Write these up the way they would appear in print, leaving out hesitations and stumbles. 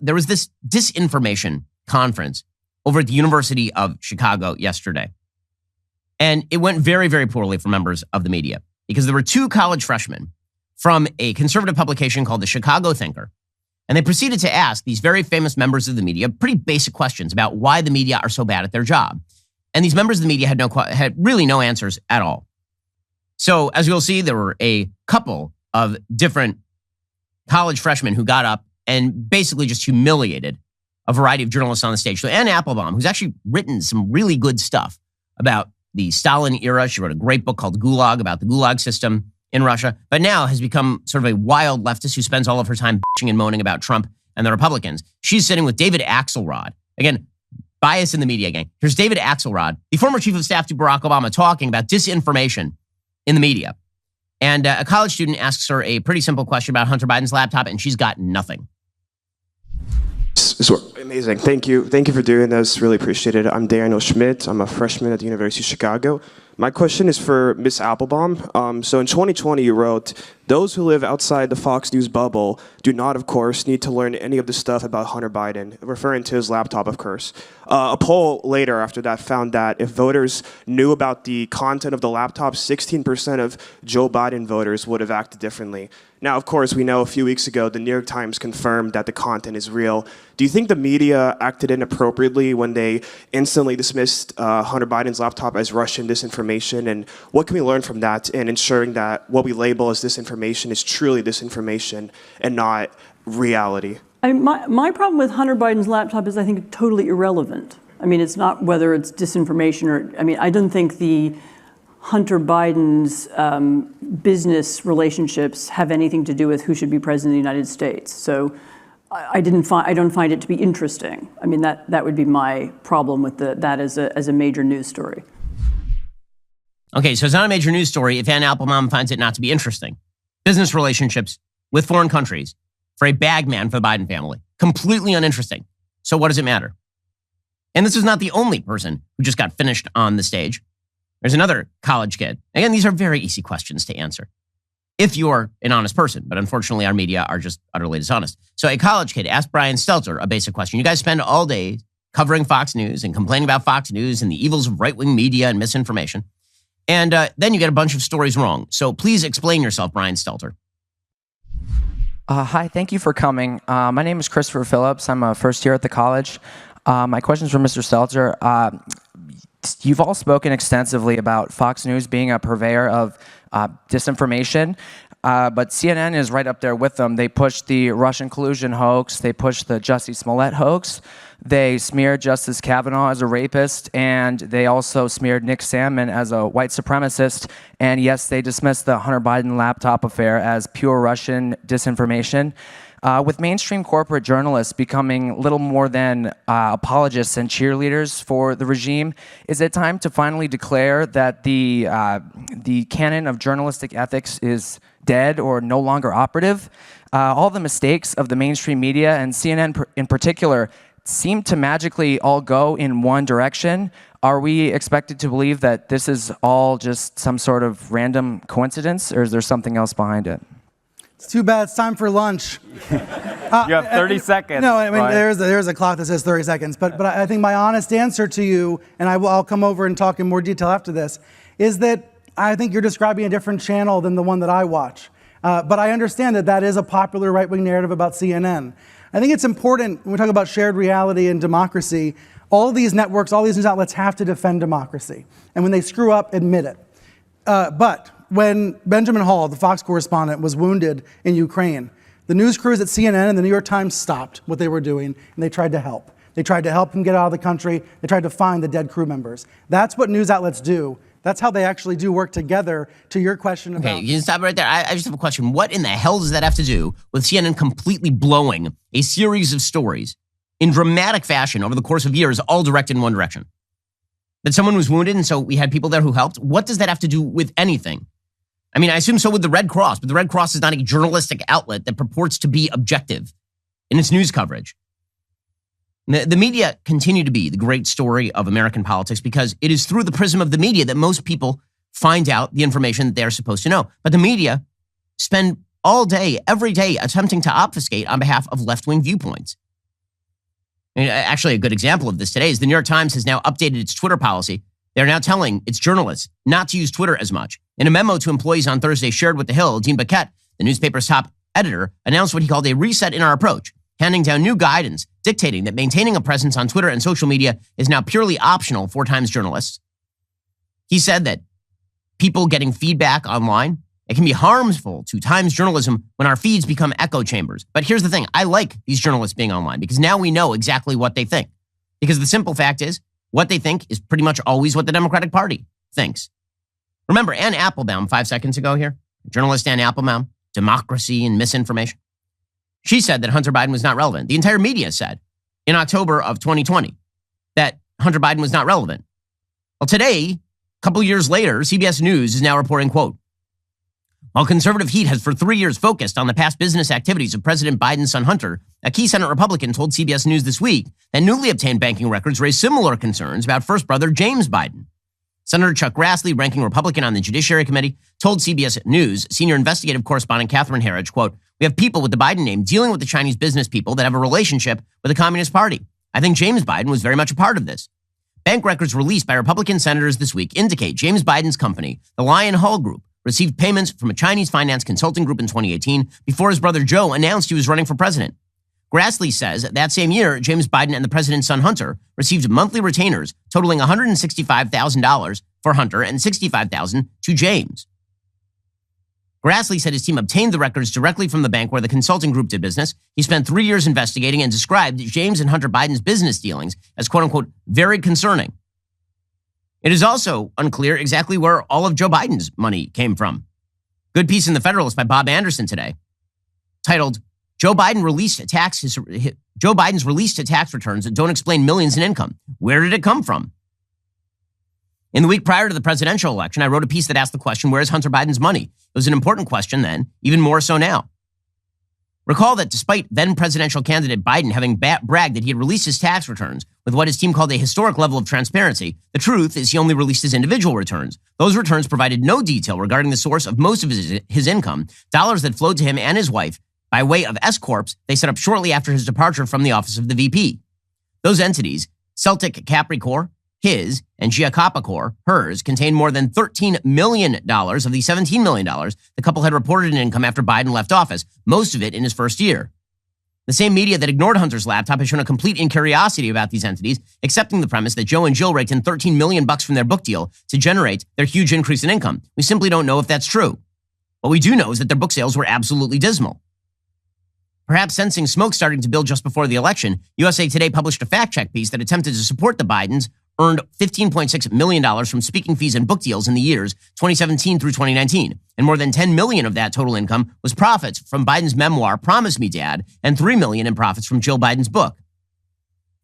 there was this disinformation conference over at the University of Chicago yesterday. And it went very, very poorly for members of the media because there were two college freshmen from a conservative publication called the Chicago Thinker. And they proceeded to ask these very famous members of the media pretty basic questions about why the media are so bad at their job. And these members of the media had really no answers at all. So as you'll see, there were a couple of different college freshmen who got up and basically just humiliated a variety of journalists on the stage. So Anne Applebaum, who's actually written some really good stuff about the Stalin era. She wrote a great book called Gulag about the Gulag system in Russia, but now has become sort of a wild leftist who spends all of her time bitching and moaning about Trump and the Republicans. She's sitting with David Axelrod. Again, bias in the media gang. Here's David Axelrod, the former chief of staff to Barack Obama, talking about disinformation in the media. And a college student asks her a pretty simple question about Hunter Biden's laptop, and she's got nothing. Amazing. Thank you. Thank you for doing this. Really appreciate it. I'm Daniel Schmidt. I'm a freshman at the University of Chicago. My question is for Ms. Applebaum. So in 2020, you wrote, those who live outside the Fox News bubble do not, of course, need to learn any of the stuff about Hunter Biden, referring to his laptop, of course. A poll later after that found that if voters knew about the content of the laptop, 16% of Joe Biden voters would have acted differently. Now, of course, we know a few weeks ago, the New York Times confirmed that the content is real. Do you think the media acted inappropriately when they instantly dismissed Hunter Biden's laptop as Russian disinformation? And what can we learn from that in ensuring that what we label as disinformation is truly disinformation and not reality? My problem with Hunter Biden's laptop is I think totally irrelevant. I mean, it's not whether it's disinformation or, I mean, I don't think the Hunter Biden's business relationships have anything to do with who should be president of the United States. So I don't find it to be interesting. I mean, that would be my problem with that as a major news story. Okay, so it's not a major news story if Anne Applebaum finds it not to be interesting. Business relationships with foreign countries for a bagman for the Biden family. Completely uninteresting. So what does it matter? And this is not the only person who just got finished on the stage. There's another college kid. Again, these are very easy questions to answer if you're an honest person, but unfortunately our media are just utterly dishonest. So a college kid asked Brian Stelter a basic question. You guys spend all day covering Fox News and complaining about Fox News and the evils of right-wing media and misinformation. And then you get a bunch of stories wrong. So please explain yourself, Brian Stelter. Hi, thank you for coming. My name is Christopher Phillips. I'm a first year at the college. My question is for Mr. Stelter. You've all spoken extensively about Fox News being a purveyor of disinformation, but CNN is right up there with them. They pushed the Russian collusion hoax. They pushed the Jussie Smollett hoax. They smeared Justice Kavanaugh as a rapist, and they also smeared Nick Sandmann as a white supremacist. And yes, they dismissed the Hunter Biden laptop affair as pure Russian disinformation. With mainstream corporate journalists becoming little more than apologists and cheerleaders for the regime, is it time to finally declare that the canon of journalistic ethics is dead or no longer operative? All the mistakes of the mainstream media, and CNN in particular, seem to magically all go in one direction. Are we expected to believe that this is all just some sort of random coincidence, or is there something else behind it? It's too bad. It's time for lunch. You have 30 seconds. No, I mean, there's a clock that says 30 seconds. But I think my honest answer to you, and I'll come over and talk in more detail after this, is that I think you're describing a different channel than the one that I watch. But I understand that is a popular right-wing narrative about CNN. I think it's important when we talk about shared reality and democracy, all these networks, all these news outlets have to defend democracy. And when they screw up, admit it. But when Benjamin Hall, the Fox correspondent, was wounded in Ukraine, the news crews at CNN and the New York Times stopped what they were doing, and they tried to help. They tried to help him get out of the country. They tried to find the dead crew members. That's what news outlets do. That's how they actually do work together, to your question about... Okay, you can stop right there. I just have a question. What in the hell does that have to do with CNN completely blowing a series of stories in dramatic fashion over the course of years, all directed in one direction? That someone was wounded and so we had people there who helped? What does that have to do with anything? I mean, I assume so with the Red Cross, but the Red Cross is not a journalistic outlet that purports to be objective in its news coverage. The media continue to be the great story of American politics because it is through the prism of the media that most people find out the information that they're supposed to know. But the media spend all day, every day, attempting to obfuscate on behalf of left-wing viewpoints. And actually, a good example of this today is the New York Times has now updated its Twitter policy. They're now telling its journalists not to use Twitter as much. In a memo to employees on Thursday shared with The Hill, Dean Baquet, the newspaper's top editor, announced what he called a reset in our approach, handing down new guidance dictating that maintaining a presence on Twitter and social media is now purely optional for Times journalists. He said that people getting feedback online, it can be harmful to Times journalism when our feeds become echo chambers. But here's the thing. I like these journalists being online because now we know exactly what they think. Because the simple fact is, what they think is pretty much always what the Democratic Party thinks. Remember Ann Applebaum 5 seconds ago here? Journalist Ann Applebaum, democracy and misinformation. She said that Hunter Biden was not relevant. The entire media said in October of 2020 that Hunter Biden was not relevant. Well, today, a couple years later, CBS News is now reporting, quote, while conservative heat has for 3 years focused on the past business activities of President Biden's son Hunter, a key Senate Republican told CBS News this week that newly obtained banking records raise similar concerns about first brother James Biden. Senator Chuck Grassley, ranking Republican on the Judiciary Committee, told CBS News senior investigative correspondent Catherine Herridge, quote, we have people with the Biden name dealing with the Chinese business people that have a relationship with the Communist Party. I think James Biden was very much a part of this. Bank records released by Republican senators this week indicate James Biden's company, the Lion Hall Group, received payments from a Chinese finance consulting group in 2018 before his brother Joe announced he was running for president. Grassley says that same year, James Biden and the president's son Hunter received monthly retainers totaling $165,000 for Hunter and $65,000 to James. Grassley said his team obtained the records directly from the bank where the consulting group did business. He spent 3 years investigating and described James and Hunter Biden's business dealings as, quote unquote, very concerning. It is also unclear exactly where all of Joe Biden's money came from. Good piece in The Federalist by Bob Anderson today, titled, Joe Biden's released tax returns that don't explain millions in income. Where did it come from? In the week prior to the presidential election, I wrote a piece that asked the question, where is Hunter Biden's money? It was an important question then, even more so now. Recall that despite then presidential candidate Biden having bragged that he had released his tax returns with what his team called a historic level of transparency, the truth is he only released his individual returns. Those returns provided no detail regarding the source of most of his income, dollars that flowed to him and his wife by way of S-corps they set up shortly after his departure from the office of the VP. Those entities, Celtic Capricorn, his, and Giacopacor, hers, contained more than $13 million of the $17 million the couple had reported in income after Biden left office, most of it in his first year. The same media that ignored Hunter's laptop has shown a complete incuriosity about these entities, accepting the premise that Joe and Jill raked in $13 million from their book deal to generate their huge increase in income. We simply don't know if that's true. What we do know is that their book sales were absolutely dismal. Perhaps sensing smoke starting to build just before the election, USA Today published a fact-check piece that attempted to support the Bidens earned $15.6 million from speaking fees and book deals in the years 2017 through 2019. And more than $10 million of that total income was profits from Biden's memoir, Promise Me Dad, and $3 million in profits from Jill Biden's book.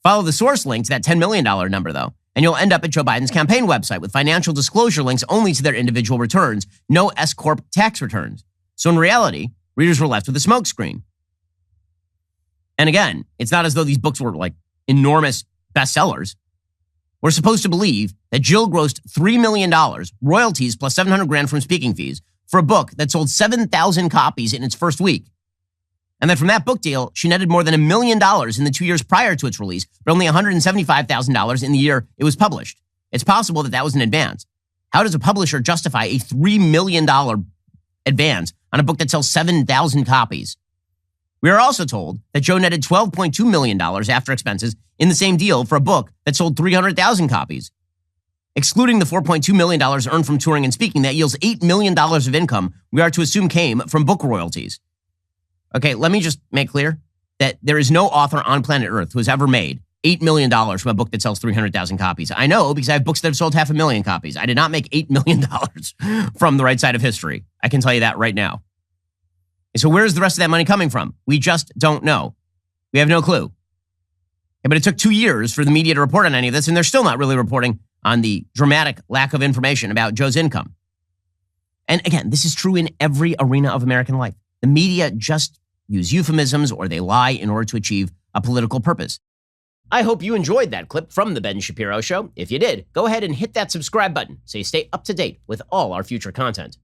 Follow the source link to that $10 million number, though, and you'll end up at Joe Biden's campaign website with financial disclosure links only to their individual returns, no S-corp tax returns. So in reality, readers were left with a smokescreen. And again, it's not as though these books were like enormous bestsellers. We're supposed to believe that Jill grossed $3 million, royalties plus $700,000 from speaking fees, for a book that sold 7,000 copies in its first week. And that from that book deal, she netted more than $1 million in the 2 years prior to its release, but only $175,000 in the year it was published. It's possible that that was an advance. How does a publisher justify a $3 million advance on a book that sells 7,000 copies? We are also told that Joe netted $12.2 million after expenses in the same deal for a book that sold 300,000 copies. Excluding the $4.2 million earned from touring and speaking, that yields $8 million of income we are to assume came from book royalties. Okay, let me just make clear that there is no author on planet Earth who has ever made $8 million from a book that sells 300,000 copies. I know because I have books that have sold 500,000 copies. I did not make $8 million from the right side of history. I can tell you that right now. So where's the rest of that money coming from? We just don't know. We have no clue. Yeah, but it took 2 years for the media to report on any of this, and they're still not really reporting on the dramatic lack of information about Joe's income. And again, this is true in every arena of American life. The media just use euphemisms or they lie in order to achieve a political purpose. I hope you enjoyed that clip from The Ben Shapiro Show. If you did, go ahead and hit that subscribe button so you stay up to date with all our future content.